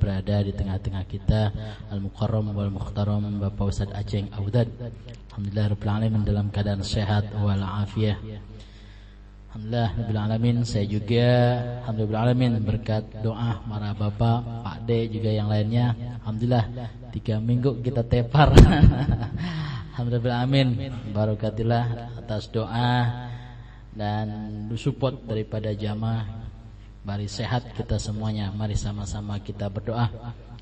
berada di tengah-tengah kita, Al-Mukarram wal Mukhtaram Bapak Ustadz Aceng Audad. Alhamdulillah Rabbil Alamin dalam keadaan sehat wal afiyah. Alhamdulillah Rabbil Alamin. Saya juga Alhamdulillah Alamin berkat doa para bapak, Pak D juga yang lainnya. Alhamdulillah 3 minggu kita tepar. Alhamdulillah Alamin. Barakatillah atas doa dan support daripada jamaah. Mari sehat kita semuanya. Mari sama-sama kita berdoa.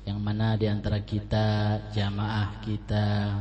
Yang mana di antara kita, jamaah kita,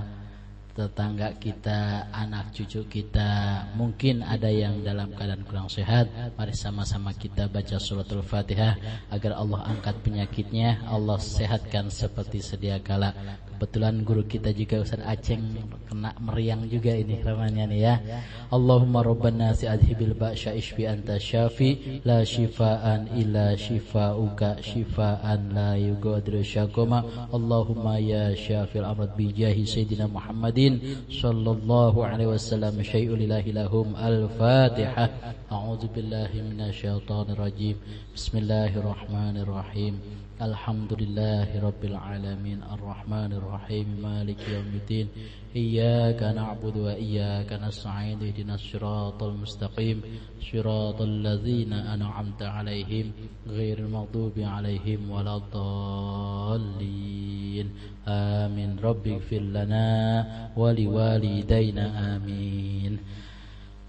tetangga kita, anak cucu kita, mungkin ada yang dalam keadaan kurang sehat. Mari sama-sama kita baca suratul Fatihah agar Allah angkat penyakitnya, Allah sehatkan seperti sedia kala. Kebetulan guru kita juga Ustaz Aceng kena meriang juga ini ramanya nih ya. Allahumma rabbana si'adhibil ba'sya ishfi anta syafi la shifaan illa shifauka shifaan la yughadiru syaqama. Allahumma ya syafil amrad bi jahi sayyidina Muhammadin sallallahu alaihi wasallam syai'ul ilahi lahum. Al-Fatihah. A'udzu billahi minasyaitonir rajim. Bismillahirrahmanirrahim. Alhamdulillahi rabbil alamin arrahmanir rahim maliki yaumiddin iyyaka na'budu wa iyyaka nasta'in ihdinas siratal mustaqim siratal ladzina an'amta 'alaihim ghairil maghdubi 'alaihim waladdallin amin. rabbighfir lana wa liwalidayna amin.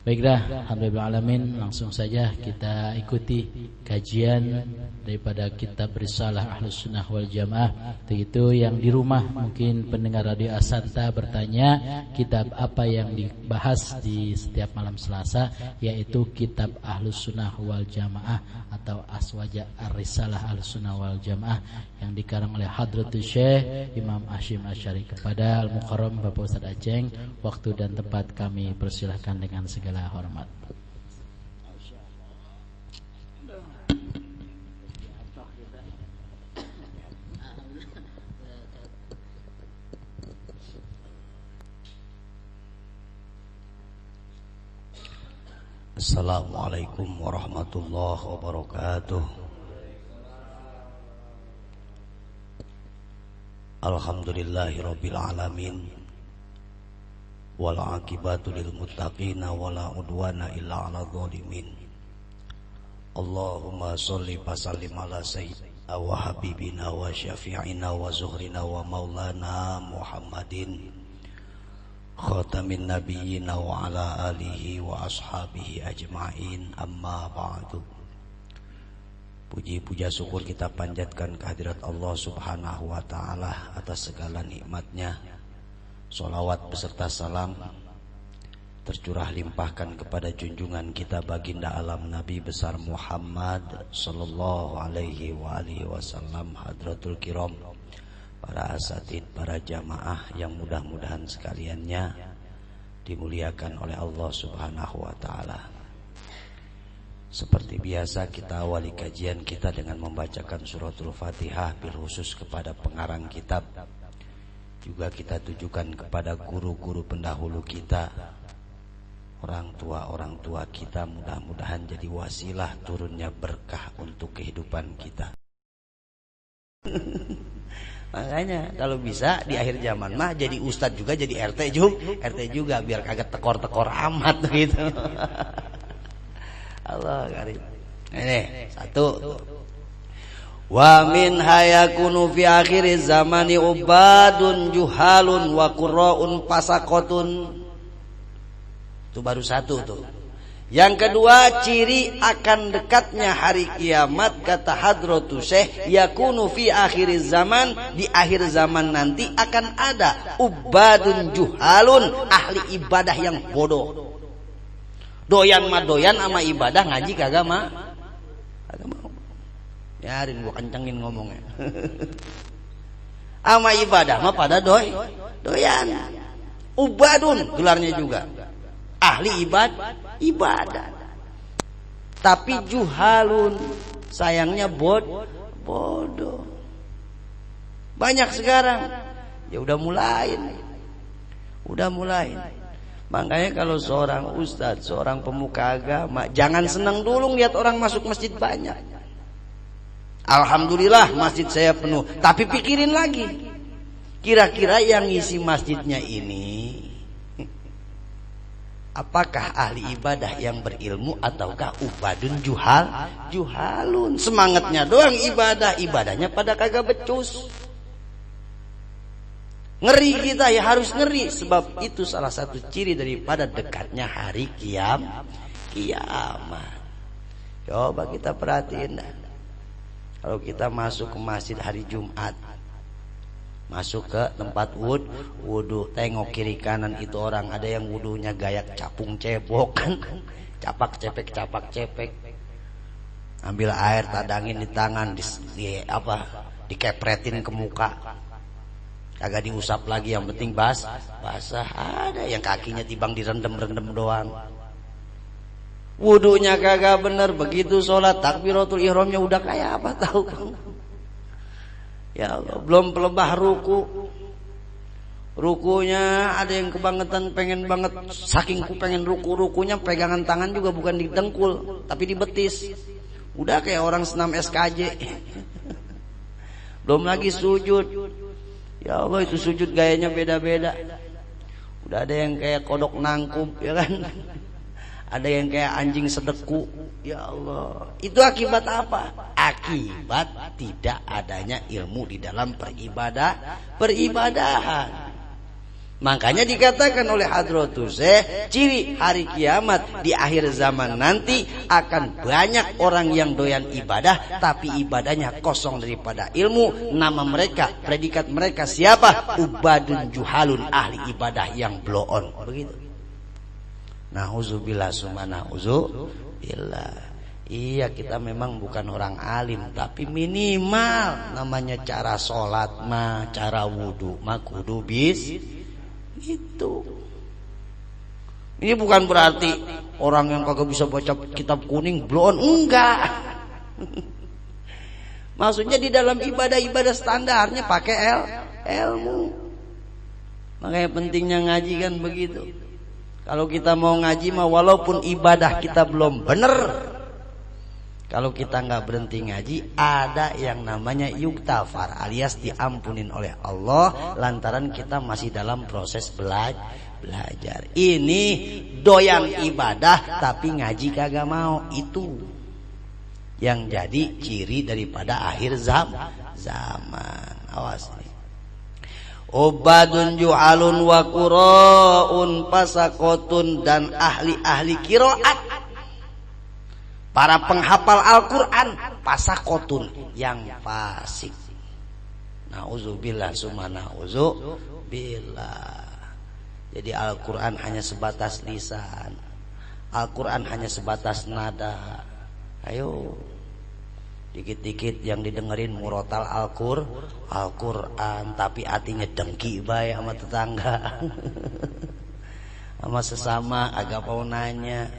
Baiklah, alhamdulillah alamin, langsung saja kita ikuti kajian daripada kitab Risalah Ahlus Sunnah wal Jamaah. Begitu yang di rumah mungkin pendengar Radio Asanta bertanya kitab apa yang dibahas di setiap malam Selasa, yaitu kitab Ahlus Sunnah wal Jamaah atau Aswaja Ar-Risalah Ahlus Sunnah wal Jamaah yang dikarang oleh Hadratus Syekh Imam Hashim Asy'ari. Kepada Al-Mukarram Bapak Ustadz Aceng, waktu dan tempat kami persilahkan dengan segala hormat. Assalamualaikum warahmatullahi wabarakatuh. Alhamdulillahirabbil alamin. Wal aqibatu lil muttaqina wala udwana illa 'alal zalimin. Allahumma shalli wa sallim ala sayyidina wa habibina wa syafi'ina wa zuhrina wa maulana Muhammadin khatamin nabiyina wa ala alihi wa ashabihi ajma'in, amma ba'du. Puji puja syukur kita panjatkan kehadirat Allah subhanahu wa ta'ala atas segala nikmatnya. Salawat beserta salam tercurah limpahkan kepada junjungan kita baginda alam Nabi besar Muhammad sallallahu alaihi wa alihi wasallam, hadratul kiram, para asatid, para jamaah yang mudah-mudahan sekaliannya dimuliakan oleh Allah subhanahu wa ta'ala. Seperti biasa kita awali kajian kita dengan membacakan suratul Fatihah, bil khusus kepada pengarang kitab. Juga kita tujukan kepada guru-guru pendahulu kita, orang tua kita, mudah-mudahan jadi wasilah turunnya berkah untuk kehidupan kita. Makanya kalau bisa di akhir zaman mah jadi ustadz juga, jadi RT juga biar kagak tekor-tekor amat gitu. Allah karim. Ini satu. Wa min hayakunu fi akhiriz zamani ubadun juhalun wa qurra'un fasaqatun. Itu baru satu tuh. Yang kedua, ciri akan dekatnya hari kiamat, kata Hadratus Syekh, yakunu fi akhiriz zaman, di akhir zaman nanti akan ada ubadun juhalun, ahli ibadah yang bodoh. Doyan mah doyan sama ibadah, ngaji kagak mah. Kagak mau. Biarin gua kencengin ngomongnya. Ama ibadah mah pada doyan. Ubadun gelarnya juga. Ahli ibadah. Tapi juhalun, sayangnya bodoh. Banyak sekarang. Ya udah mulai. Makanya kalau seorang ustadz, seorang pemuka agama, jangan senang dulu lihat orang masuk masjid banyak. Alhamdulillah masjid saya penuh. Tapi pikirin lagi, kira-kira yang ngisi masjidnya ini apakah ahli ibadah yang berilmu ataukah ubadun juhalun? Semangatnya doang ibadah, ibadahnya pada kagak becus. Ngeri kita ya, harus ngeri, sebab itu salah satu ciri daripada dekatnya hari kiamat. Coba kita perhatiin dah. Kalau kita masuk ke masjid hari Jumat, masuk ke tempat wudu, tengok kiri kanan itu orang, ada yang wudunya gaya capung cebok kan, capak cepek, ambil air tadangin di tangan, dikepretin ke muka, kagak diusap lagi, yang penting basah. Ada yang kakinya tibang direndam doang, wudunya kagak bener, begitu sholat takbiratul ihramnya udah kayak apa tahu kan? Ya Allah, belum pelebah rukunya ada yang kebangetan, pengen banget, saking pengen rukunya pegangan tangan juga bukan di dengkul tapi di betis, udah kayak orang senam SKJ. Belum lagi sujud, ya Allah itu sujud gayanya beda-beda, udah ada yang kayak kodok nangkup ya kan, ada yang kayak anjing sedeku. Ya Allah, itu akibat apa? Akibat tidak adanya ilmu di dalam peribadahan. Makanya dikatakan oleh Hadratus Syekh, ciri hari kiamat di akhir zaman nanti akan banyak orang yang doyan ibadah tapi ibadahnya kosong daripada ilmu. Nama mereka, predikat mereka siapa? Ubadun juhalun, ahli ibadah yang blow on. Begitu. Nauzubillah summa nauzubillah. Iya, kita memang bukan orang alim, tapi minimal namanya cara sholat mah, cara wudu mah kudu gitu. Ini bukan berarti orang yang kagak bisa baca kitab kuning blow on, enggak. Maksudnya di dalam ibadah standarnya pakai ilmu. Makanya pentingnya ngaji kan begitu. Kalau kita mau ngaji mah walaupun ibadah kita belum bener, kalau kita nggak berhenti ngaji, ada yang namanya yuktafar, alias diampunin oleh Allah lantaran kita masih dalam proses belajar. Ini doyan ibadah tapi ngaji kagak mau, itu yang jadi ciri daripada akhir zaman. Awas nih. Ubadun ju'alun wa qura'un pasakotun, dan ahli-ahli kiroat, para penghafal Al-Quran, pasakotun, yang fasik. Nauzubillah summa nauzubillah. Jadi Al-Quran hanya sebatas lisan, Al-Quran hanya sebatas nada. Ayo, dikit-dikit yang didengerin murotal Al-Quran, tapi hatinya dengki bae sama tetangga, sama sesama agak mau nanya.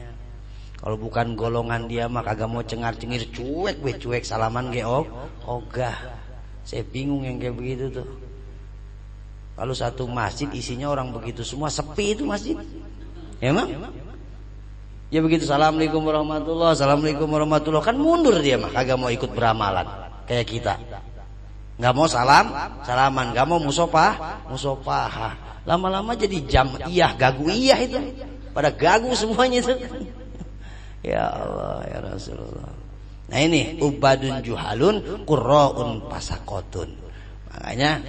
Kalau bukan golongan dia mah kagak mau cengar-cengir, cuek salaman ge ogah. Saya bingung yang kayak begitu tuh. Kalau satu masjid isinya orang begitu semua, sepi itu masjid. Emang? Ya begitu, assalamualaikum warahmatullah, assalamualaikum warahmatullah, kan mundur dia mah, kagak mau ikut beramalan kayak kita. Nggak mau salaman, nggak mau musopah. Lama-lama jadi jam'iyah, gaguiyah itu. Pada gagu semuanya itu. Ya Allah, ya Rasulullah. Nah ini ubadun juhalun, qurra'un pasakotun. Makanya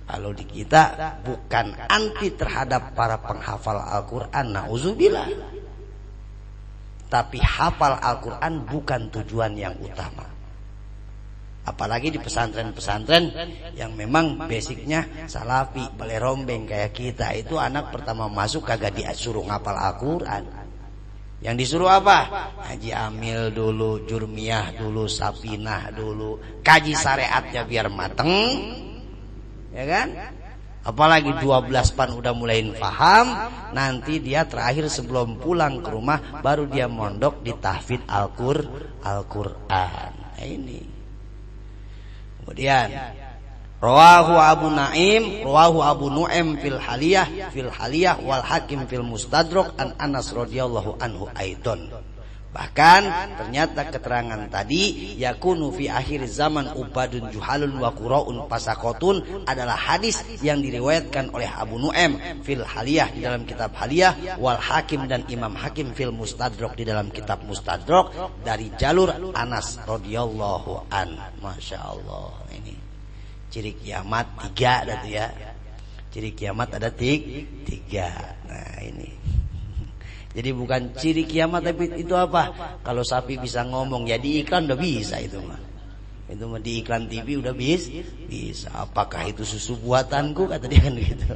kalau di kita bukan anti terhadap para penghafal Al-Quran, nauzubillah. Tapi hafal Al-Quran bukan tujuan yang utama. Apalagi di pesantren-pesantren yang memang basicnya salafi, balai rombeng kayak kita, itu anak pertama masuk kagak disuruh ngapal Al-Quran. Yang disuruh apa? Haji amil dulu, jurmiyah dulu, sapinah dulu, kaji syariatnya biar mateng, ya kan? Apalagi 12 pan udah mulai paham, nanti dia terakhir sebelum pulang ke rumah baru dia mondok di tahfidz Al-Quran. Nah ini. Kemudian rawahu Abu Nu'aim fil haliyah wal Hakim fil Mustadrak an Anas radhiyallahu anhu aidan. Bahkan ternyata keterangan tadi yakunu fi akhir zaman ubadun juhalun wa quraun pasakotun adalah hadis yang diriwayatkan oleh Abu Nu'aim fil Haliyah di dalam kitab Haliyah, wal Hakim dan Imam Hakim fil Mustadrak di dalam kitab Mustadrak dari jalur Anas radhiyallahu an. Masya Allah, ini ciri kiamat 3 ada tuh ya. Ciri kiamat ada 3. Nah ini. Jadi bukan ciri kiamat, tapi itu apa? Kalau sapi bisa ngomong, ya di iklan udah bisa itu mah. Itu mah di iklan TV udah bisa. Apakah itu susu buatanku? Kata dia kan gitu.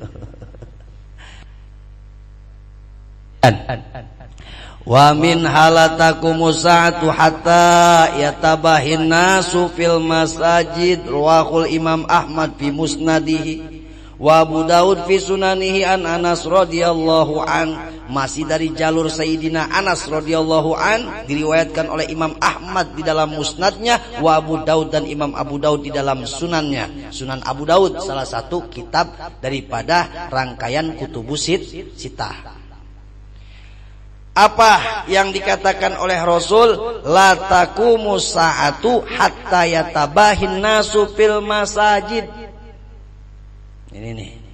Wa min halatakumus sa'atu hatta yatabahin nasu fil masajid rawahul Imam Ahmad fi musnadihi wa Abu Daud fi sunanihi an Anas radhiyallahu an. Masih dari jalur Sayyidina Anas radhiyallahu an, diriwayatkan oleh Imam Ahmad di dalam musnadnya, wa Abu Daud dan Imam Abu Daud di dalam sunannya. Sunan Abu Daud salah satu kitab daripada rangkaian kutubus sittah. Apa yang dikatakan oleh Rasul? La taqumus sa'atu hatta yatabahin nasu fil masajid. Ini nih.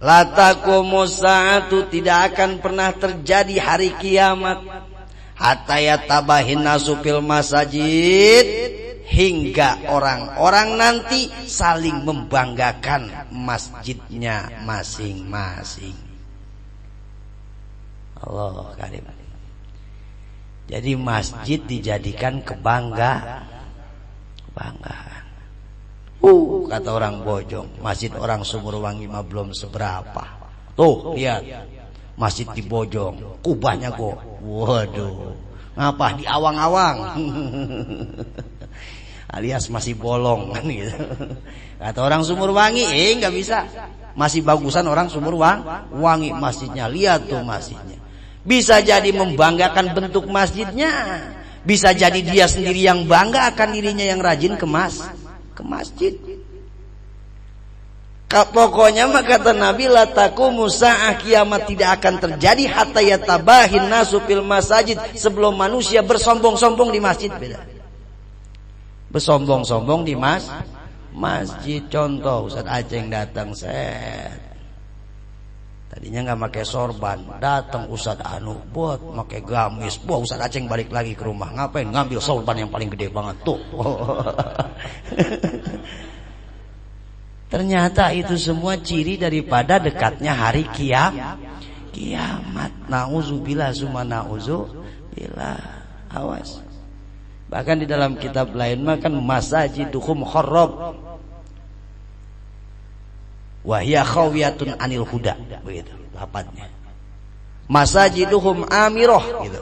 La taqumus sa'atu, tidak akan pernah terjadi hari kiamat hatta yatabahin nasu fil masajid, hingga orang-orang nanti saling membanggakan masjidnya masing-masing. Allah karim. Jadi masjid dijadikan kebanggaan. Kata orang Bojong, masjid orang Sumurwangi mah belum seberapa. Tuh lihat, masjid di Bojong, kubahnya kok, waduh, ngapa di awang-awang, alias masih bolong kan gitu. Kata orang Sumurwangi, nggak bisa, masih bagusan orang Sumurwangi masjidnya. Lihat tuh masjidnya, bisa jadi membanggakan bentuk masjidnya, bisa jadi dia sendiri yang bangga akan dirinya yang rajin ke masjid. Pokoknya mah kata Nabi, la taqumus sa'ah, kiamat tidak akan terjadi hatta yatabahin nasu fil masajid, sebelum manusia bersombong-sombong di masjid. Beda. Bersombong-sombong di masjid. Contoh, Ustaz Aceng datang tadinya nggak pakai sorban, datang Ustaz Anu buat pakai gamis. Wah, Ustaz Aceng balik lagi ke rumah, ngapain? Ngambil sorban yang paling gede banget tuh. Ternyata itu semua ciri daripada dekatnya hari kiamat. Nauzubillah summa nauzubillah. Awas. Bahkan di dalam kitab lain mah kan masajiduhum kharrab wa hiya khawiyatun anil huda, begitu lafadznya. Masajiduhum amirah gitu.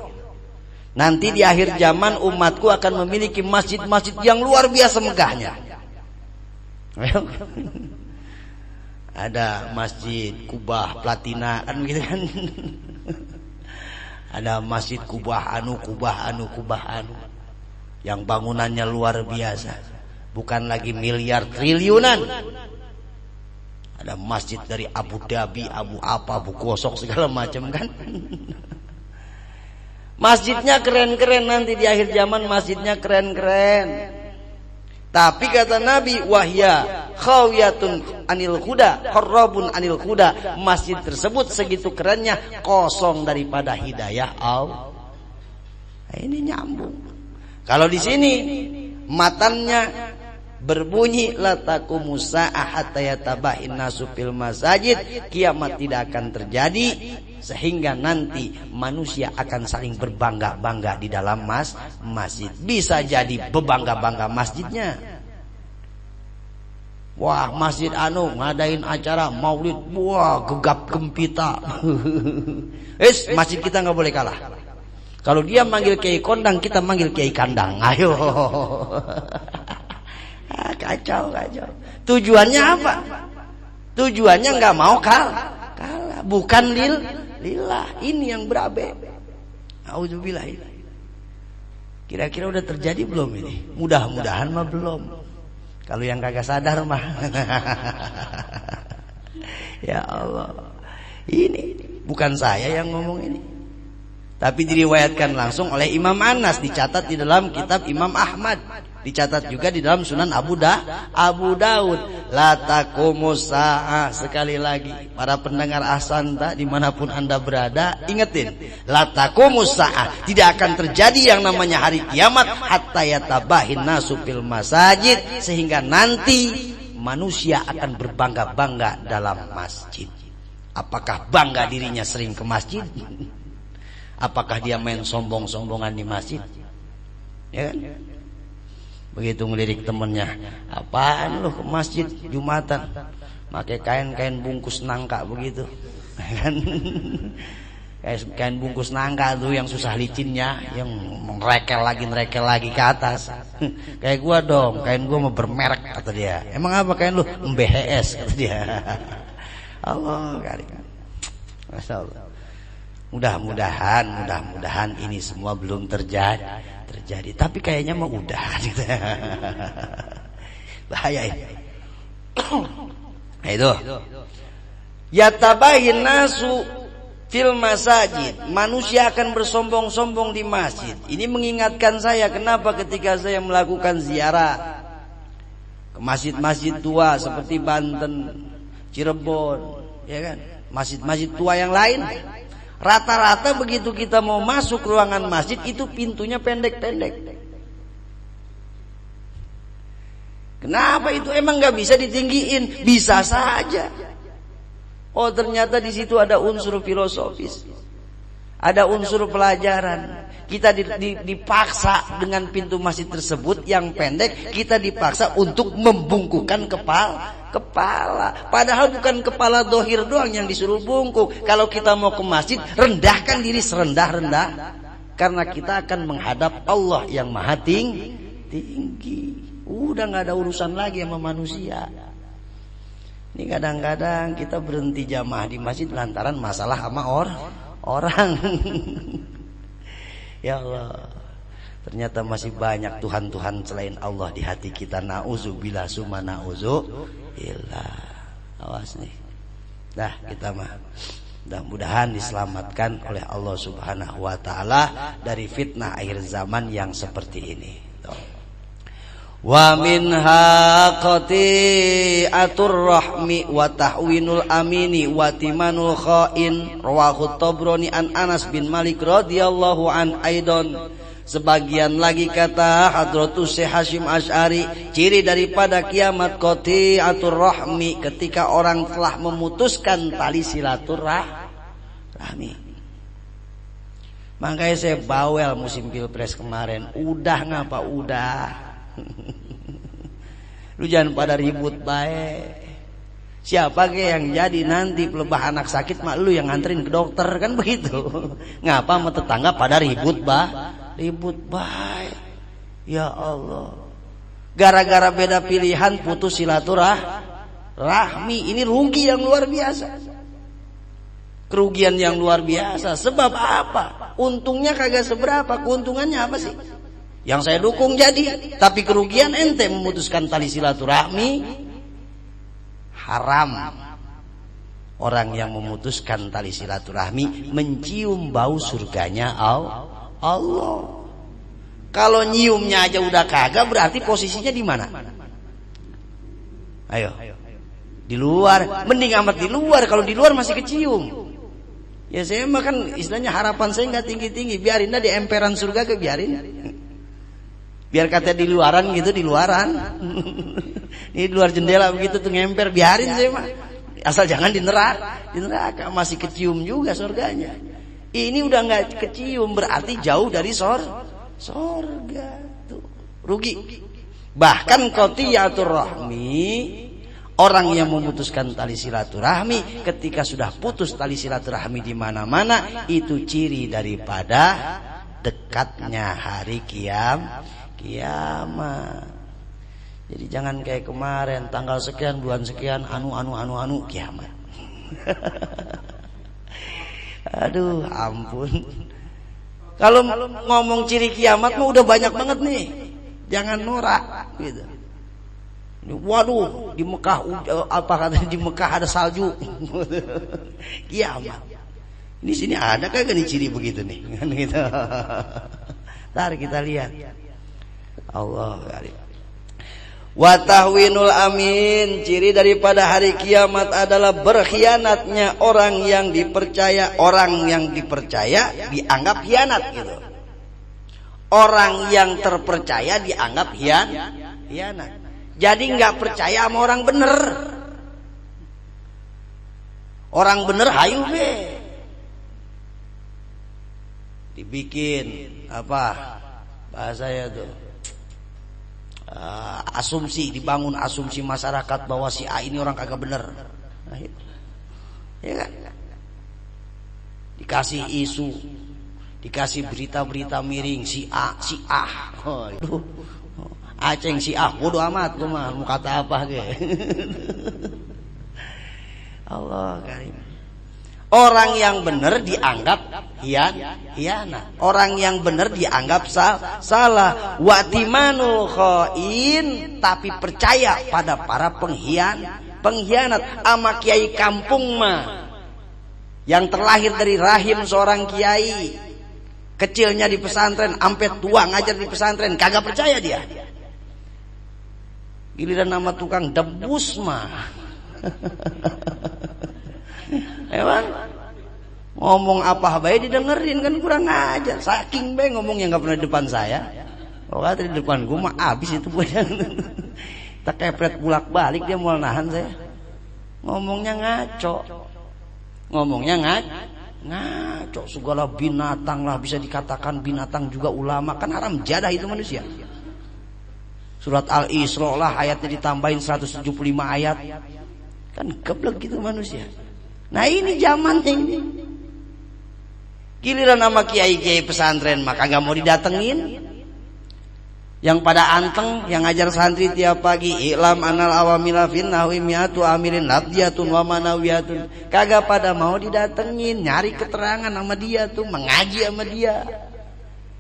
Nanti di akhir zaman umatku akan memiliki masjid-masjid yang luar biasa megahnya. Ada masjid Kubah Platina kan gitu kan. Ada masjid Kubah anu yang bangunannya luar biasa, bukan lagi miliar triliunan. Ada masjid dari Abu Dhabi, Abu Gosok segala macam kan. Masjidnya keren-keren, nanti di akhir zaman masjidnya keren-keren. Tapi kata Nabi, wahya khawiyatun anil huda, kharrabun anil huda, masjid tersebut segitu kerennya kosong daripada hidayah Allah. Nah, ini nyambung. Kalau di sini matannya berbunyi la taqumus sa'ah hatta yatabahin nasu fil masajid, kiamat tidak akan terjadi sehingga nanti manusia akan saling berbangga-bangga di dalam masjid. Bisa jadi bebangga-bangga masjidnya. Wah, masjid anu ngadain acara maulid, wah gegap gempita. Masjid kita nggak boleh kalah. Kalau dia manggil kiai kondang, kita manggil kiai kandang. Ayo. Kacau. Tujuannya apa? Tujuannya nggak mau kalah. Bukan lillah. Ini yang berabe. Auzubillah. Kira-kira udah terjadi belum ini? Mudah-mudahan mah belum. Kalau yang kagak sadar mah. Ya Allah. Ini bukan saya yang ngomong ini. Tapi diriwayatkan langsung oleh Imam Anas, dicatat di dalam kitab Imam Ahmad, dicatat juga di dalam Sunan Abu Daud. La taqumus sa'a. Sekali lagi, para pendengar Ahsanta dimanapun Anda berada, ingetin, la taqumus sa'a. Tidak akan terjadi yang namanya hari kiamat hatta yatabahin nasu fil masajid, sehingga nanti manusia akan berbangga-bangga dalam masjid. Apakah bangga dirinya sering ke masjid? Apakah dia main sombong-sombongan di masjid? Ya kan? Begitu ngelirik temennya, apaan lu ke masjid Jumatan? Pakai kain-kain bungkus nangka begitu. Kain bungkus nangka tuh yang susah licinnya, yang ngerekel lagi ke atas. Kayak gua dong, kain gua mau bermerek kata dia. Emang apa kain lu? MBHS kata dia. Allah kali. Masyaallah. Mudah-mudahan ini semua belum terjadi. Tapi kayaknya mau udah gitu. Bahaya ini. Nah itu. Yatabahin nasu fil masajid. Manusia akan bersombong-sombong di masjid. Ini mengingatkan saya kenapa ketika saya melakukan ziarah ke masjid-masjid tua seperti Banten, Cirebon, ya kan? Masjid-masjid tua yang lain. Rata-rata begitu kita mau masuk ruangan masjid itu pintunya pendek-pendek. Kenapa itu? Emang nggak bisa ditinggiin? Bisa saja. Oh ternyata di situ ada unsur filosofis, ada unsur pelajaran. Kita dipaksa dengan pintu masjid tersebut yang pendek, kita dipaksa untuk membungkukkan kepala. Padahal bukan kepala dohir doang yang disuruh bungkuk. Kalau kita mau ke masjid, rendahkan diri serendah-rendah, karena kita akan menghadap Allah yang maha tinggi. Udah gak ada urusan lagi sama manusia. Ini kadang-kadang kita berhenti jamaah di masjid lantaran masalah sama orang. Ya Allah, ternyata masih banyak Tuhan-Tuhan selain Allah di hati kita. Na'udzubillah summa na'udzubillah. Awas nih. Dah kita mah mudah-mudahan diselamatkan oleh Allah Subhanahu wa taala dari fitnah akhir zaman yang seperti ini. Wa minha qati'atur rahmi wa tahwinul amini wa timanul khain. Rawahu Tabrani an Anas bin Malik radhiyallahu an aidon. Sebagian lagi kata Hadratus Syekh Hasyim Asy'ari, ciri daripada kiamat qati'atur rahmi, ketika orang telah memutuskan tali silaturahmi. Makanya saya bawel musim Pilpres kemarin. Udah ngapa udah. Lu jangan pada ribut baik. Siapa ke yang jadi nanti pelebah anak sakit mak lu yang nganterin ke dokter, kan begitu. Ngapa sama tetangga pada ribut baik. Ya Allah. Gara-gara beda pilihan putus silaturahmi. Ini rugi yang luar biasa. Kerugian yang luar biasa. Sebab apa? Untungnya kagak seberapa. Keuntungannya apa sih? Yang saya dukung jadi, tapi kerugian ente memutuskan tali silaturahmi. Haram. Orang yang memutuskan tali silaturahmi mencium bau surganya Allah. Kalau nyiumnya aja udah kagak, berarti posisinya di mana? Ayo. Di luar. Mending amat di luar. Kalau di luar masih kecium. Ya saya mah kan istilahnya harapan saya nggak tinggi-tinggi. Biarin dah di emperan surga ke biarin. Biar kata di luaran gitu, di luaran. Ini di luar jendela begitu tuh ngemper, biarin saya mah. Asal jangan di neraka. Di neraka masih kecium juga surganya. Ini udah nggak kecium, berarti jauh dari surga. Tuh, rugi. Bahkan qati'atur rahmi, orang yang memutuskan tali silaturahmi, ketika sudah putus tali silaturahmi di mana-mana, itu ciri daripada dekatnya hari kiamat. Jadi jangan kayak kemarin tanggal sekian bulan sekian anu kiamat. Aduh ampun. Kalau ngomong ciri kiamat mah udah banyak banget nih. Jangan norak gitu. Waduh, di Mekah apa katanya di Mekah ada salju. Kiamat. Ini sini ada kagak nih ciri begitu nih? Kan gitu. Ntar kita lihat. Allah karim. Wa tahwinul amin, ciri daripada hari kiamat adalah berkhianatnya orang yang dipercaya. Orang yang dipercaya dianggap khianat gitu. Orang yang terpercaya dianggap khianat. Jadi nggak percaya sama orang bener. Orang bener hayu be. Dibikin apa bahasanya tuh asumsi, dibangun asumsi masyarakat bahwa si A ini orang kagak bener. Nah, ya kan? Dikasih isu, dikasih berita-berita miring si A. Oh, itu aceng si A, bodoh amat, gue mah mau kata apa ge. Allah karim. Orang yang benar dianggap hianat. Orang yang benar dianggap salah. Watimanul khain, tapi percaya pada para pengkhianat. Ama kiai kampung mah yang terlahir dari rahim seorang kiai, kecilnya di pesantren, sampai tua ngajar di pesantren, kagak percaya dia. Giliran nama tukang debus mah. Emang ngomong apa bae didengerin, kan kurang ajar. Saking bae ngomongnya nggak pernah di depan saya. Oh, di depan gua mah abis itu bukan. Tak kepret bolak-balik dia mau nahan saya. Ngomongnya ngaco. Ngaco segala binatang lah, bisa dikatakan binatang juga ulama. Kan haram jadah itu manusia. Surat Al-Isra lah ayatnya ditambahin 175 ayat. Kan geblek gitu manusia. Nah ini zamannya ini. Giliran nama kiai-kiai pesantren maka gak mau didatengin. Yang pada anteng, yang ngajar santri tiap pagi, i'lam anal awamila fin nahwi mi'atu amilin labdiyatun wa manawiyatun. Kagak pada mau didatengin, nyari keterangan sama dia tuh, mengaji sama dia.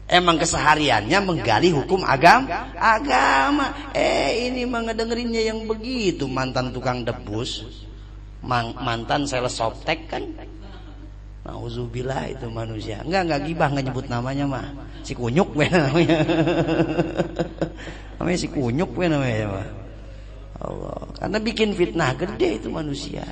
Emang kesehariannya menggali hukum agama. Ini mah ngedengerinnya yang begitu, mantan tukang debus. Mantan sales softtek kan. Nauzubillah itu manusia. Enggak gibah, enggak nyebut namanya mah. Si kunyuk we namanya. Namanya si kunyuk we namanya mah. Allah, karena bikin fitnah gede itu manusia.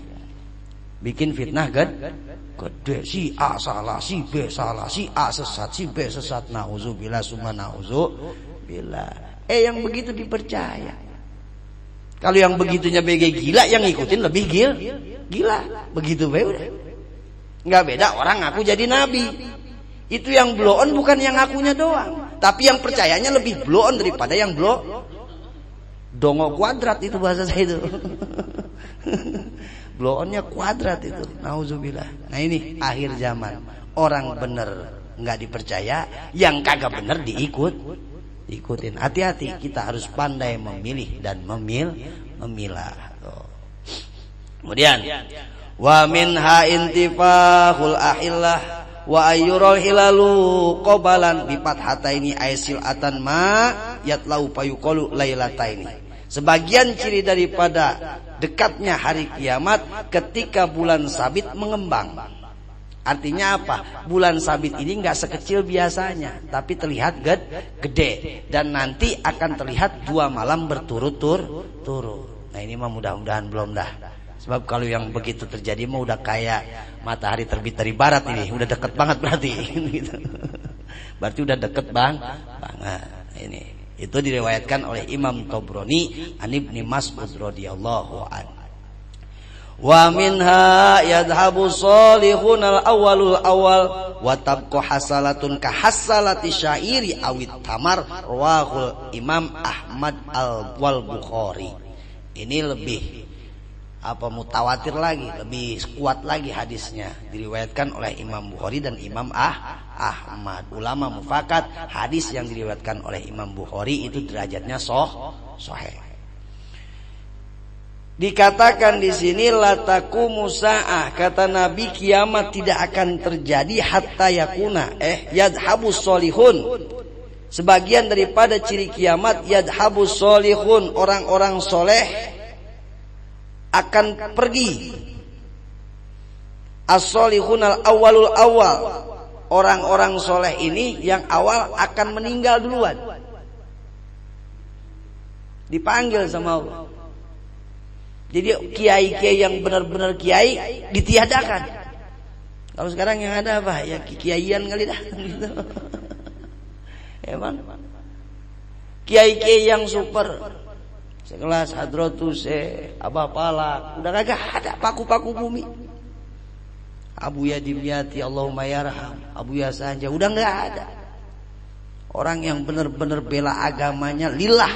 Bikin fitnah gede. Si A salah, si B salah, si A sesat, si B sesat. Nauzubillah summa nauzubillah. Yang begitu dipercaya. Kalau yang begitunya BG gila, yang ngikutin lebih gila. Begitu be udah. Enggak beda orang ngaku jadi nabi. Itu yang blow on bukan yang ngakunya doang, tapi yang percayanya lebih blow on daripada yang blow dongo kuadrat itu bahasa saya itu. Blow onnya kuadrat itu. Nauzubillah. Nah ini akhir zaman. Orang bener enggak dipercaya, yang kagak bener diikutin. Hati-hati, kita harus pandai memilih dan memilah. Kemudian wa minha intifahul ahillah wa ayyurul hilalu qabalan bi fathataini aisil atan ma yatlau payuqalu lailataini. Sebagian ciri daripada dekatnya hari kiamat ketika bulan sabit mengembang. Artinya apa? Bulan sabit ini enggak sekecil biasanya, tapi terlihat gede, dan nanti akan terlihat 2 malam berturut-turut. Nah ini mah mudah-mudahan belum dah. Sebab kalau yang begitu terjadi mah udah kayak matahari terbit dari barat ini, udah deket banget berarti. Berarti udah deket banget. Ini itu diriwayatkan oleh Imam Tabrani an Ibnu Mas'ud radhiyallahu anhu. Wa minha yadhabu salihun al-awwalul awal wa tabqa hasalatun ka hasalati syairi awit tamar rawahul Imam Ahmad al-Bukhari. Ini lebih mutawatir lagi, lebih kuat lagi hadisnya, diriwayatkan oleh Imam Bukhari dan Imam Ahmad. Ulama mufakat hadis yang diriwayatkan oleh Imam Bukhari itu derajatnya sahih. Dikatakan di sini lataqumu sa'ah, kata Nabi kiamat tidak akan terjadi hatta yakuna yadhabus solihun. Sebagian daripada ciri kiamat yadhabus solihun, orang-orang soleh akan pergi. As-solihunal awwalul awal. Orang-orang soleh ini yang awal akan meninggal duluan. Dipanggil sama Allah. Jadi kiai-kiai yang benar-benar kiai ditiadakan. Kalau sekarang yang ada apa? Ya kiaian kali dah gitu. Emang kiai-kiai yang super sekelas Hadratus Abah Palak udah kagak ada, paku-paku bumi. Abu Yadimyati Allahumma yarham, Abu Yasanja udah enggak ada. Orang yang benar-benar bela agamanya lillah.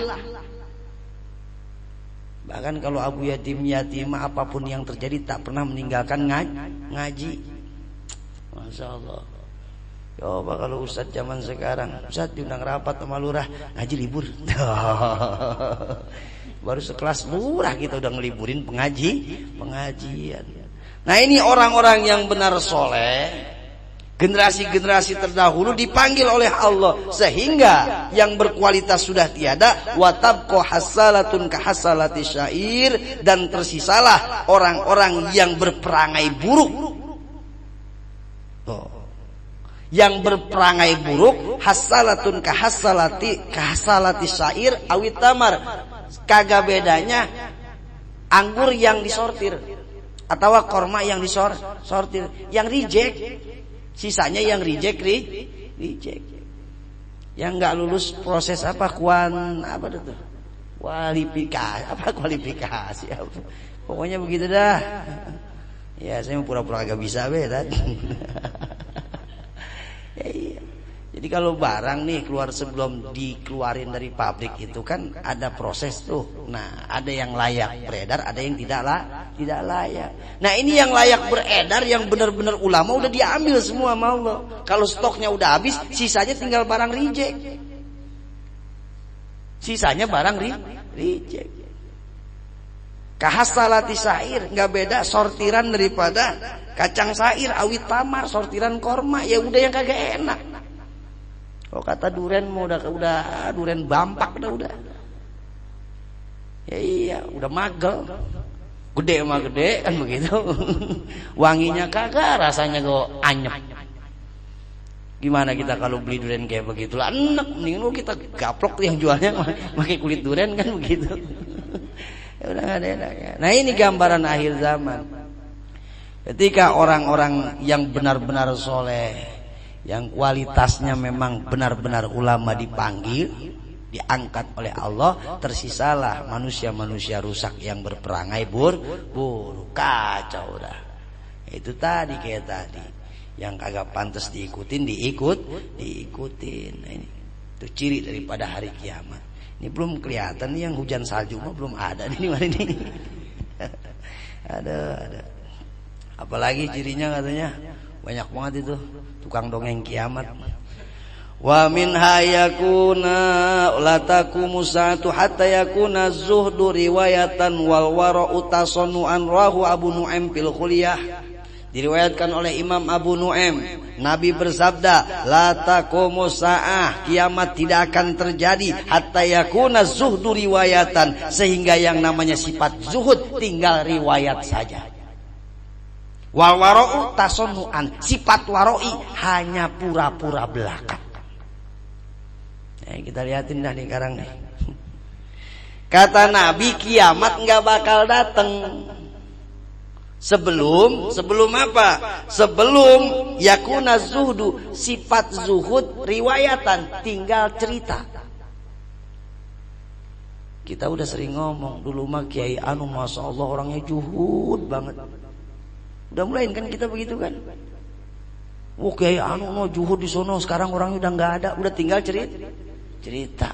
Bahkan kalau Abu Yadimyati mah apapun yang terjadi tak pernah meninggalkan ngaji. Masya Allah. Coba kalau Ustadz zaman sekarang, Ustadz diundang rapat sama lurah, ngaji libur. Baru sekelas lurah kita udah ngeliburin pengajian. Nah ini orang-orang yang benar soleh, generasi-generasi terdahulu dipanggil oleh Allah sehingga yang berkualitas sudah tiada. Watabqa hasalatun kahasalati syair, dan tersisalah orang-orang yang berperangai buruk. Yang berperangai buruk, hasalatun kahasalati syair awit tamar. Kagak bedanya anggur yang disortir atau korma yang disortir, yang reject, sisanya yang reject. Yang nggak lulus proses apa kualifikasi apa. Pokoknya begitu dah. Ya saya pura-pura agak bisa beda. Iya. Jadi kalau barang nih keluar sebelum dikeluarin dari pabrik itu kan ada proses tuh. Nah, ada yang layak beredar, ada yang tidak layak. Nah, ini yang layak beredar yang benar-benar ulama udah diambil semua sama Allah. Kalau stoknya udah habis, sisanya tinggal barang reject. Sisanya barang reject. Kahasalati syair, nggak beda sortiran daripada kacang syair, awit tamar, sortiran korma, ya udah yang kagak enak. Kalau kata duren mau udah duren bampak udah. Ya iya, udah magel. Gede mah gede kan begitu. Wanginya kagak, rasanya kok anyep. Gimana kita kalau beli duren kayak begitu lah, enak. Mending kita gaplok yang jualnya pakai kulit duren kan begitu. Ya udah enggak ada enaknya. Nah, ini gambaran akhir zaman. Ketika orang-orang yang benar-benar soleh, yang kualitasnya memang benar-benar ulama dipanggil, diangkat oleh Allah, tersisalah manusia-manusia rusak yang berperangai buruk, kacau dah. Itu tadi kayak tadi, yang kagak pantas diikutin diikutin. Nah, ini itu ciri daripada hari kiamat. Ini belum kelihatan nih, yang hujan salju mah belum ada nih mana ini. ada. Apalagi cirinya katanya banyak banget itu tukang dongeng kiamat. Wa min hayakuna latakumu sa'atu hatta yakuna zuhdu riwayatan wal wara'u tasannu'an rahu Abu Nu'aim fil Khulyah. Diriwayatkan oleh Imam Abu Nu'aim, Nabi bersabda, la taqumu sa'ah, kiamat tidak akan terjadi hatta yakuna zuhdu riwayatan, sehingga yang namanya sifat zuhud tinggal riwayat saja. Wal wara'u tasannu'an, sifat wara'i hanya pura-pura belaka. Kita lihatin dah nih sekarang nih. Kata Nabi, kiamat enggak bakal datang sebelum apa? Sebelum yakuna zuhdu, sifat zuhud riwayatan, tinggal cerita. Kita udah sering ngomong dulu mah Kiai anu masya Allah orangnya juhud banget. Udah mulai kan kita begitu kan? Oh Kiai anu mau juhud di sono, sekarang orangnya udah nggak ada, udah tinggal cerita.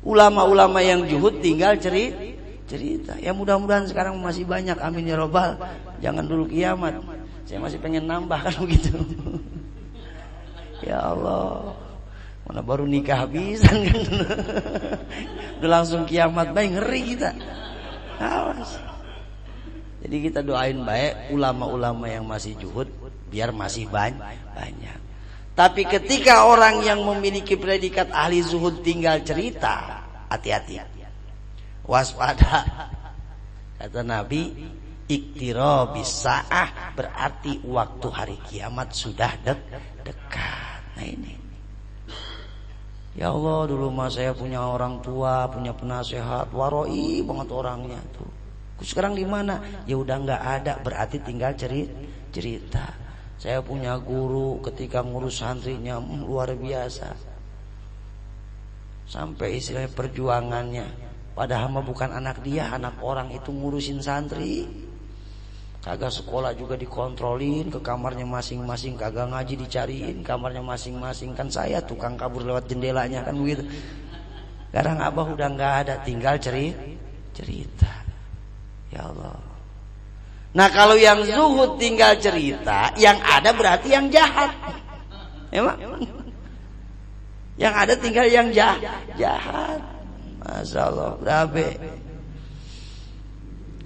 Ulama-ulama yang juhud tinggal cerita. Ya mudah-mudahan sekarang masih banyak, amin ya robbal. Jangan dulu kiamat. Saya masih pengen nambah kan begitu. Ya Allah, mana baru nikah habisan kan. Udah langsung kiamat, baik ngeri kita. Awas. Jadi kita doain baik ulama-ulama yang masih juhud biar masih banyak. Tapi ketika orang yang memiliki predikat ahli zuhud tinggal cerita, hati-hati, waspada. Kata Nabi, Iktirabis saah berarti waktu hari kiamat sudah dekat. Nah ini. Ya Allah, dulu mah saya punya orang tua, punya penasehat, waroi banget orangnya tuh. Sekarang di mana? Ya udah nggak ada, berarti tinggal cerita. Saya punya guru ketika ngurus santrinya luar biasa. Sampai istilahnya perjuangannya, padahal mah bukan anak dia, anak orang itu ngurusin santri. Kagak sekolah juga dikontrolin, ke kamarnya masing-masing, kagak ngaji dicariin kamarnya masing-masing. Kan saya tukang kabur lewat jendelanya kan begitu. Sekarang abah udah nggak ada, tinggal cerita. Ya Allah. Nah kalau yang zuhud tinggal cerita, yang ada berarti yang jahat. Emang? Yang ada tinggal yang jahat. Masya Allah, berabe.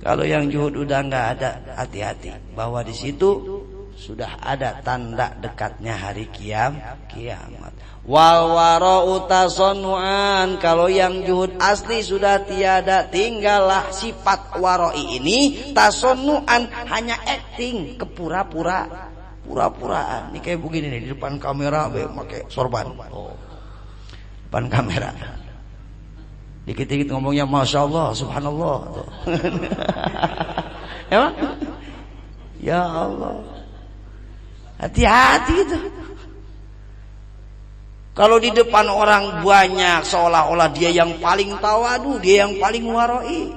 Kalau yang zuhud udah nggak ada, hati-hati bahwa di situ sudah ada tanda dekatnya hari kiamat. Wal wara'u tasannu'an, kalau yang zuhud asli sudah tiada, tinggallah sifat wara'i ini tasannu'an, hanya acting, pura-puraan. Ini kayak begini nih di depan kamera pakai sorban. Oh. Depan kamera. Dikit-dikit ngomongnya Masya Allah, Subhanallah. Emang? Ya Allah. Hati-hati itu. Kalau di depan orang banyak seolah-olah dia yang paling tawadu, dia yang paling warai.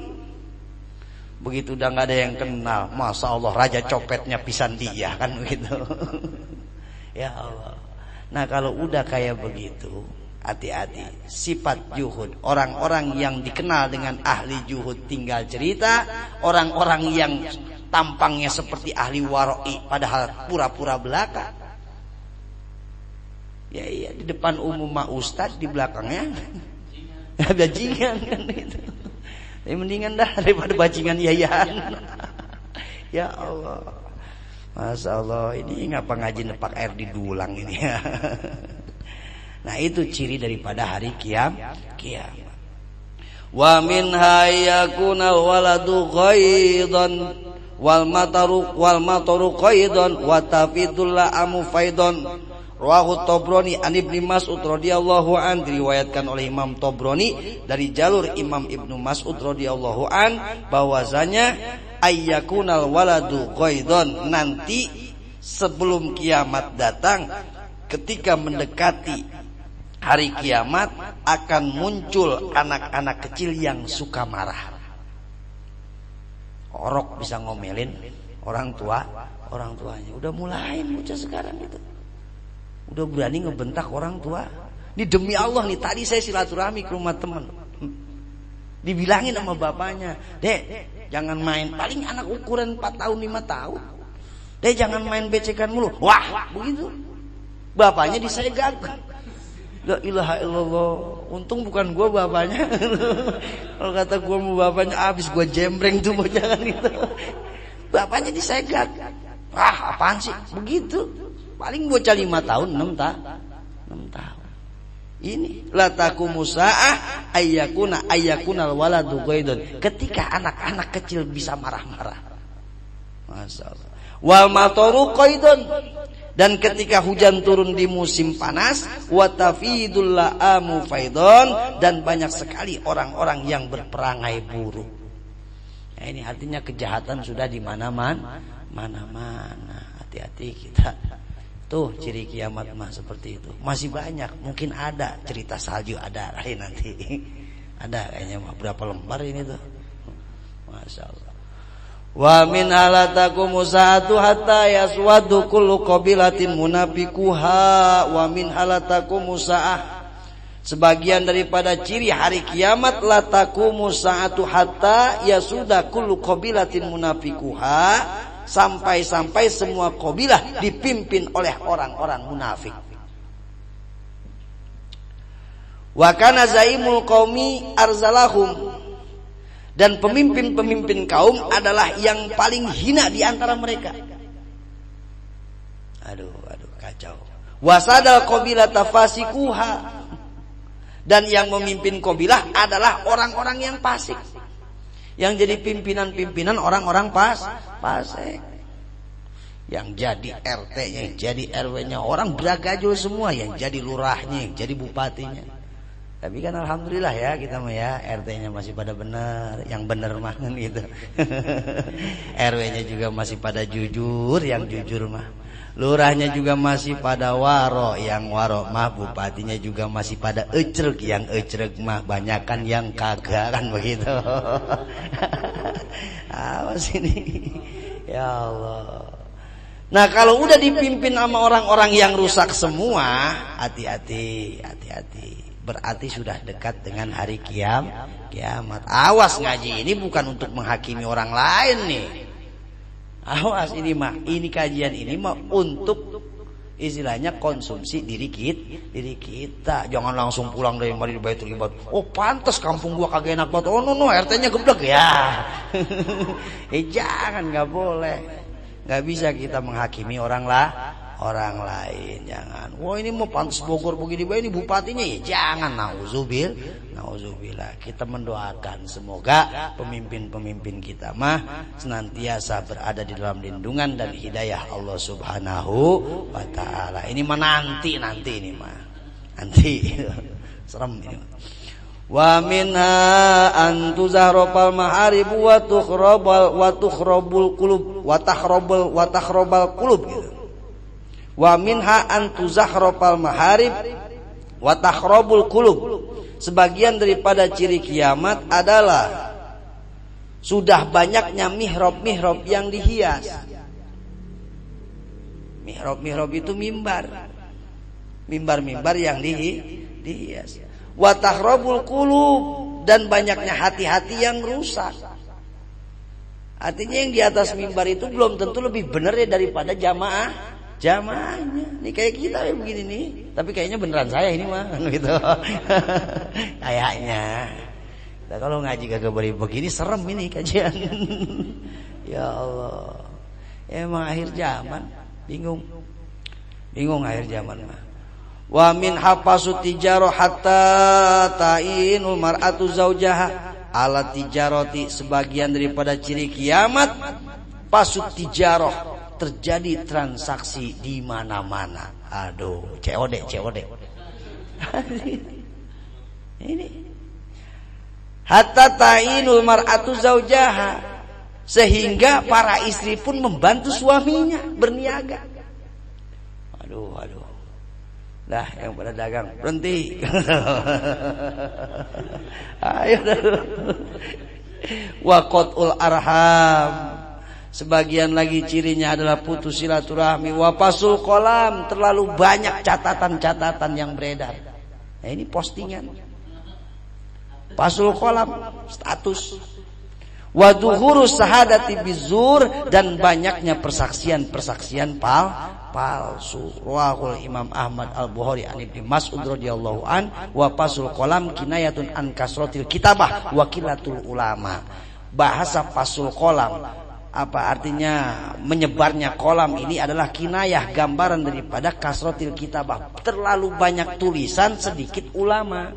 Begitu udah gak ada yang kenal, Masya Allah, raja copetnya pisan dia, kan begitu. Ya Allah. Nah kalau udah kayak begitu, hati-hati. Sifat juhud, orang-orang yang dikenal dengan ahli juhud tinggal cerita, orang-orang yang tampangnya seperti ahli warai padahal pura-pura belaka. Ya iya, di depan umum mah ustaz, di belakangnya bajingan kan itu. Tapi mendingan dah daripada bajingan yayan. Ya Allah. Masya Allah, ini ngapa ngaji nepak air di dulang ini ya. Nah itu ciri daripada hari kiamat. Wa minha yakuna waladu ghaidan wal mataru qaidan wa tafidul amu faidon. Rawahu Tabrani an Ibnu Mas'ud radhiyallahu an, diriwayatkan oleh Imam Tabrani dari jalur Imam Ibnu Mas'ud radhiyallahu an bahwasanya ayyakunal waladu qaidan, nanti sebelum kiamat datang, ketika mendekati hari kiamat akan muncul anak-anak kecil yang suka marah. Orok bisa ngomelin orang tuanya. Udah mulai bocah sekarang itu. Udah berani ngebentak orang tua. Ini demi Allah nih, tadi saya silaturahmi ke rumah teman. Dibilangin sama bapaknya, "Dek, jangan main, paling anak ukuran 4 tahun 5 tahun. Dek, jangan main becekan mulu." Wah, begitu. Bapaknya disegak. La ilaha illallah. Untung bukan gua bapaknya. Kalau kata gua mau bapaknya, habis gua jembreng tuh bocah gitu. Bapaknya disegak. Ah, apaan sih? Begitu. Paling bocah 5 tahun, 6 tahun. Ini la taqumu sa'ah ayyakunal waladu ghaidun. Ketika anak-anak kecil bisa marah-marah. Masyaallah. Wal mataru qaidun, dan ketika hujan turun di musim panas, wa tafidul la'amu faidon, dan banyak sekali orang-orang yang berperangai buruk. Nah, ini artinya kejahatan sudah di mana-mana. Hati-hati kita. Tuh ciri kiamat mah seperti itu. Masih banyak, mungkin ada cerita salju, ada lain nanti. Ada kayaknya mah, berapa lembar ini tuh. Masya Allah. Wa min halatakum musa'atu hatta yaswadu kullu qabilatin munafiquha wa min halatakum musa'ah. Sebagian daripada ciri hari kiamat latakum musa'atu hatta yasuda kullu qabilatin munafiquha, sampai-sampai semua kabilah dipimpin oleh orang-orang munafik. Wa kana zaimul qaumi arzalahum, dan pemimpin-pemimpin kaum adalah yang paling hina di antara mereka. Aduh kacau. Wasadal qabilah tafasikuha, dan yang memimpin kabilah adalah orang-orang yang fasik. Yang jadi pimpinan-pimpinan orang-orang fasik. Yang jadi RT-nya, yang jadi RW-nya orang beragajul semua, yang jadi lurahnya, yang jadi bupatinya. Tapi kan alhamdulillah ya kita mah ya RT-nya masih pada benar, yang benar mah gitu. RW-nya juga masih pada jujur, yang jujur mah. Lurahnya juga masih pada waro, yang waro mah. Bupatinya juga masih pada ecrek, yang ecrek mah. Banyakan yang kagak kan begitu. Awas ini, ya Allah. Nah kalau udah dipimpin sama orang-orang yang rusak semua, hati-hati. Berarti sudah dekat dengan hari kiamat. Awas, ngaji ini bukan untuk menghakimi orang lain nih. Awas, ini kajian ini mah untuk istilahnya konsumsi diri kita. Jangan langsung pulang dari Baitul Ibad. Oh pantas kampung gua kagak enak banget. Oh no RT-nya geblek ya. Jangan, nggak boleh. Nggak bisa kita menghakimi orang lain. Jangan. Wah ini mau pantas Bogor begini, ini bupatinya ya. Jangan. Nauzubillah. Kita mendoakan semoga pemimpin-pemimpin kita mah senantiasa berada di dalam lindungan dan hidayah Allah Subhanahu wa taala. Ini mah nanti ini mah. Nanti. Serem ini. Wa minha an tuzahropal maharib wa tukhrabul qulub wa takhrabal qulub gitu. Wa minha an tuzahropal maharib wa takhrabul qulub. Sebagian daripada ciri kiamat adalah sudah banyaknya mihrab-mihrab yang dihias. Mihrab itu mimbar. Mimbar yang dihias. Wa takhrabul qulub, dan banyaknya hati-hati yang rusak. Artinya yang di atas mimbar itu belum tentu lebih benar ya daripada jamaahnya. Nih kayak kita ya begini nih. Tapi kayaknya beneran saya ini mah gitu. Kayaknya. Nah, kalau ngaji kagak begini serem ini kajian. Ya Allah. Emang akhir zaman. Bingung akhir zaman mah. Wa min hafasu tijarah hatta ta'inul mar'atu zaujaha ala tijarati. Sebagian daripada ciri kiamat pasut tijarah, terjadi transaksi di mana-mana. Aduh, COD. Ini hatta ta'inul mar'atu zaujaha, sehingga para istri pun membantu suaminya berniaga. Aduh. Dah yang pada dagang berhenti. Ayo dah. Wa qat'ul arham. Sebagian lagi cirinya adalah putus silaturahmi. Wa pasul kolam, terlalu banyak catatan-catatan yang beredar. Nah ini postingan. Pasul kolam, status. Wa duhurus sahadati bizur, dan banyaknya persaksian palsu. Rawahul Imam Ahmad Al-Bukhari an Ibnu Mas'ud radhiyallahu an. Wa pasul kolam kinayatun an kasratil kitabah wa qillatul ulama. Bahasa pasul kolam, apa artinya menyebarnya kolam ini adalah kinayah, gambaran daripada kasrotil kitabah, terlalu banyak tulisan sedikit ulama.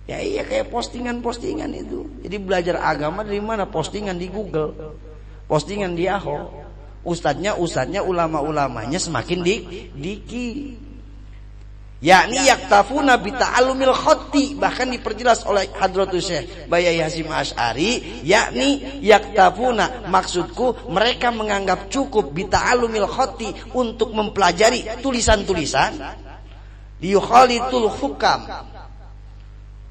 Ya iya kayak postingan itu. Jadi belajar agama dari mana? Postingan di Google, postingan di Yahoo. Ustadznya ulama-ulamanya semakin diki. Yakni yaktafuna bita'allumil khatti, bahkan diperjelas oleh Hadratus Syekh Bayyai Hasyim Asy'ari, yakni yaktafuna, maksudku mereka menganggap cukup bita'allumil khatti, untuk mempelajari tulisan-tulisan, liyukhalitul hukam.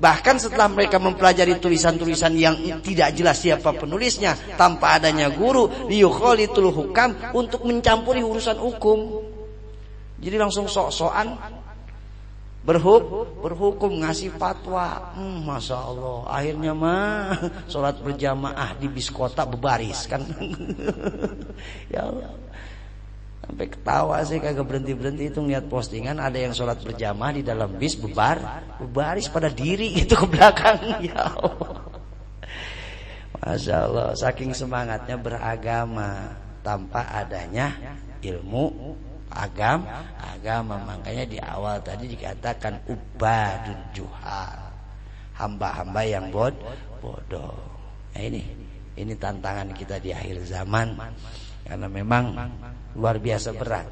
Bahkan setelah mereka mempelajari tulisan-tulisan yang tidak jelas siapa penulisnya, tanpa adanya guru, liyukhalitul hukam, untuk mencampuri urusan hukum. Jadi langsung sok-sokan berhukum, ngasih fatwa. Masya Allah, akhirnya mah sholat berjamaah di bis kota berbaris kan. Ya Allah, sampai ketawa sih kagak berhenti itu ngeliat postingan ada yang sholat berjamaah di dalam bis berbaris pada diri gitu ke belakang. Ya Allah, Masya Allah, saking semangatnya beragama tanpa adanya ilmu agama. Makanya di awal tadi dikatakan ubadun juhal, hamba-hamba yang bodoh. Nah ini tantangan kita di akhir zaman, karena memang luar biasa berat.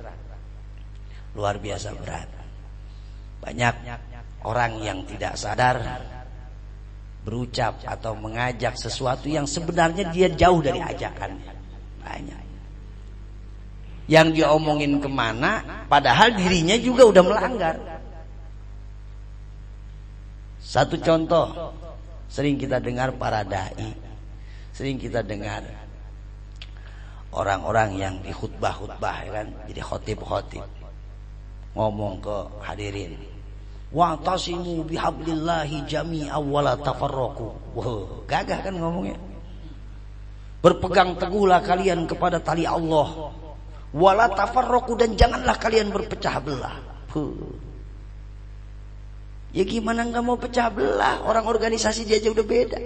Luar biasa berat. Banyak orang yang tidak sadar berucap atau mengajak sesuatu yang sebenarnya dia jauh dari ajakannya. Banyak yang dia omongin kemana, padahal dirinya juga udah melanggar. Satu contoh, sering kita dengar para dai, sering kita dengar orang-orang yang di khutbah-khutbah, ya kan, jadi khotib-khotib ngomong ke hadirin, wa'tasimu bihablillahi jami'an wa la tafarraqu. Wah, gagah kan ngomongnya. Berpegang teguhlah kalian kepada tali Allah, wa la tafarraqu, dan janganlah kalian berpecah belah. Ya gimana enggak mau pecah belah? Orang organisasi dia aja udah beda.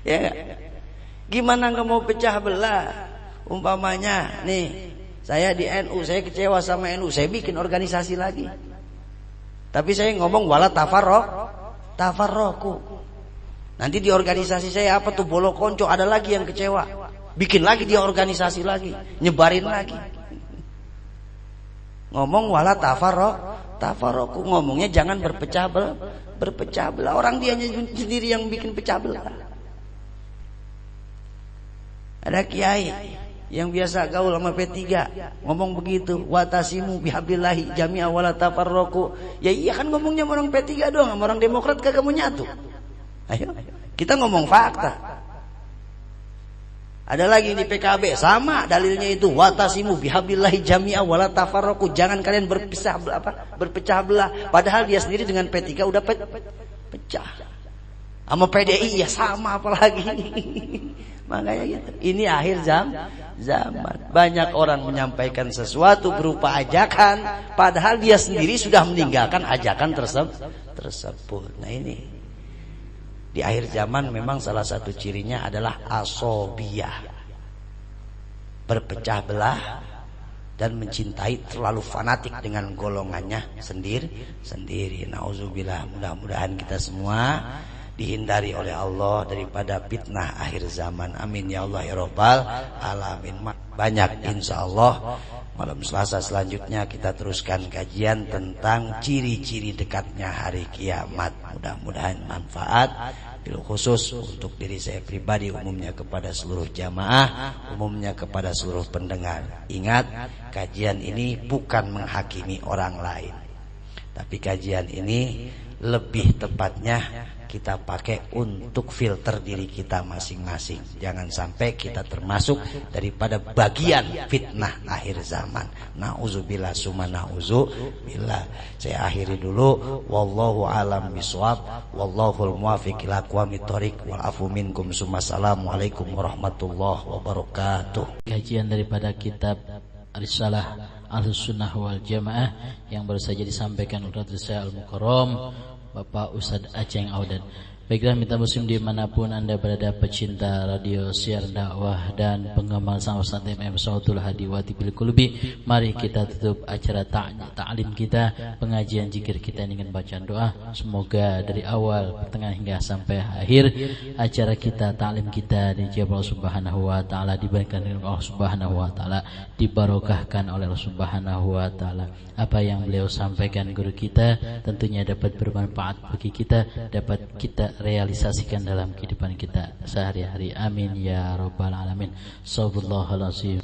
Ya gak? Gimana enggak mau pecah belah? Umpamanya nih, saya di NU, saya kecewa sama NU, saya bikin organisasi lagi. Tapi saya ngomong wala tafarraqu. Nanti di organisasi saya apa tuh, bolo konco, ada lagi yang kecewa, bikin lagi dia organisasi lagi, nyebarin lagi. Ngomong wala tafarraqu, ngomongnya jangan berpecah belah. Orang dia sendiri yang bikin pecah belah. Ada kiai yang biasa gaul sama P3 ngomong begitu, watasimu bihablillahi jami'an wa la tafarraqu. Ya iya kan ngomongnya orang P3 doang, sama orang Demokrat kagak mau nyatu. Ayo kita ngomong fakta. Ada lagi di PKB sama dalilnya itu, watasimu bihablillahi jami'an wa la tafarraqu, jangan kalian berpecah belah. Padahal dia sendiri dengan P3 udah pecah. Sama PDI ya sama, apalagi. Makanya gitu. Ini akhir zaman. Banyak orang menyampaikan sesuatu berupa ajakan, padahal dia sendiri sudah meninggalkan ajakan tersebut. Nah ini di akhir zaman memang salah satu cirinya adalah asobiyah, berpecah belah dan mencintai, terlalu fanatik dengan golongannya sendiri. Nauzubillah. Mudah-mudahan kita semua dihindari oleh Allah daripada fitnah akhir zaman. Amin ya Allah ya Rabbal alamin. Banyak insyaallah malam Selasa selanjutnya kita teruskan kajian tentang ciri-ciri dekatnya hari kiamat. Mudah-mudahan manfaat, bil khusus untuk diri saya pribadi, umumnya kepada seluruh jamaah, umumnya kepada seluruh pendengar. Ingat, kajian ini bukan menghakimi orang lain, tapi kajian ini lebih tepatnya kita pakai untuk filter diri kita masing-masing. Jangan sampai kita termasuk daripada bagian fitnah akhir zaman. Nauzubillah summa nauzubillah. Saya akhiri dulu. Wallahu alam bisawab. Wallahul muwaffiq ila aqwamit thoriq. Wal afu minkum. Assalamualaikum warahmatullahi wabarakatuh. Kajian daripada kitab Risalah Ahlussunnah wal Jamaah yang baru saja disampaikan oleh saya Al-Mukarram Bapak Ustadz Aceng Audan. Baiklah mitra muslim dimanapun anda berada, pecinta radio siar dakwah dan penggemar sang Ustadz MM Sautul Hadi Wati Bil Qulubi, mari kita tutup acara ta'lim kita, pengajian zikir kita dengan bacaan doa. Semoga dari awal, pertengahan hingga sampai akhir acara kita, ta'lim kita dijawab Allah Subhanahu wa taala, diberkahi oleh Allah Subhanahu wa taala, dibarokahkan oleh Allah Subhanahu wa taala. Apa yang beliau sampaikan guru kita tentunya dapat bermanfaat bagi kita, dapat kita realisasikan dalam kehidupan kita sehari-hari. Amin ya rabbal alamin. Shallallahul alazim.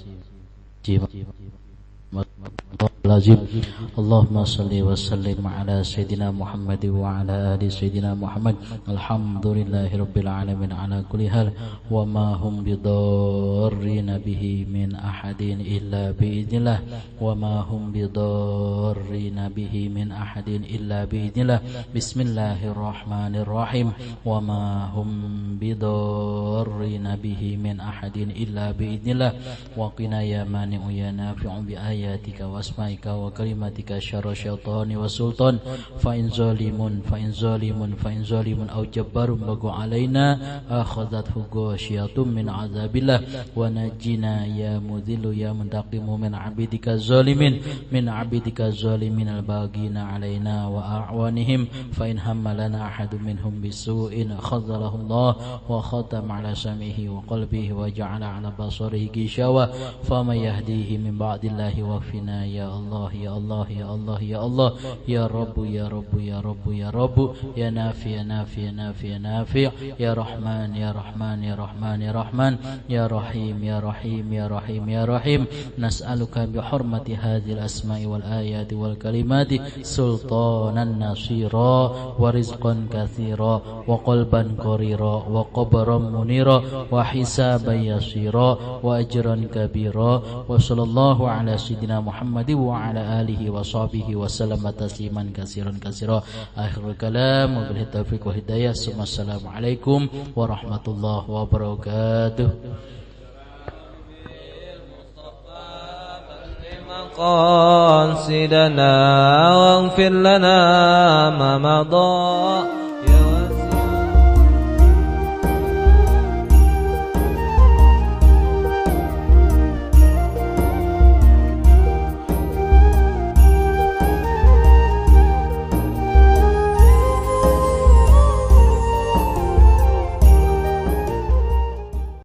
Allahumma salli wa sallim ala sayyidina Muhammad wa ala ali sayyidina Muhammad. Alhamdulillahi rabbil alamin ala kulli hal, wa ma hum bidarrina bihi min ahadin illa biidznillah, wa ma hum bidarrina bihi min ahadin illa biidznillah. Bismillahirrahmanirrahim. Wa ma hum bidarrina bihi min ahadin illa biidznillah, wa qina ya mani'u ya nafi'u bi ayatika wa asma'ika wa kalimatika syarra syaitani wa sultan fa in zalimun aw jabbarum bagu alaina akhadhathu ghasyiatun min azabillah wa najjina ya mudhillu ya muntaqimu min abidika zalimin al-baghina alaina wa a'wanihim fa in hammalana ahadun minhum bisu'in khadzalahu Allah wa khatama ala samihi wa qalbihi wa ja'ala ala basarihi gishawa fama yahdihi min ba'dillahi waqfina ya Allah ya Allah ya Allah ya Allah ya Rabbu ya Rabbu ya Rabbu ya Rabbu ya nafi ya nafi ya nafi ya nafi ya Rahman ya Rahman ya Rahman ya Rahman ya Rahim ya Rahim ya Rahim ya Rahim nas'aluka bi hurmati hadhil asma'i wal ayati wal kalimati sultanan nasira wa rizqan katsira wa qalban qarira wa qabran munira wa hisaban yasira wa ajran kabira wa sallallahu ala sayyidina Muhammad wa ala alihi wa sahbihi wa sallama tasliman katsiran katsira. Akhirul kalam wa bil taufiq wa hidayah. Assalamu alaikum warahmatullahi wabarakatuh. قاصدنا واغفر لنا ما مضى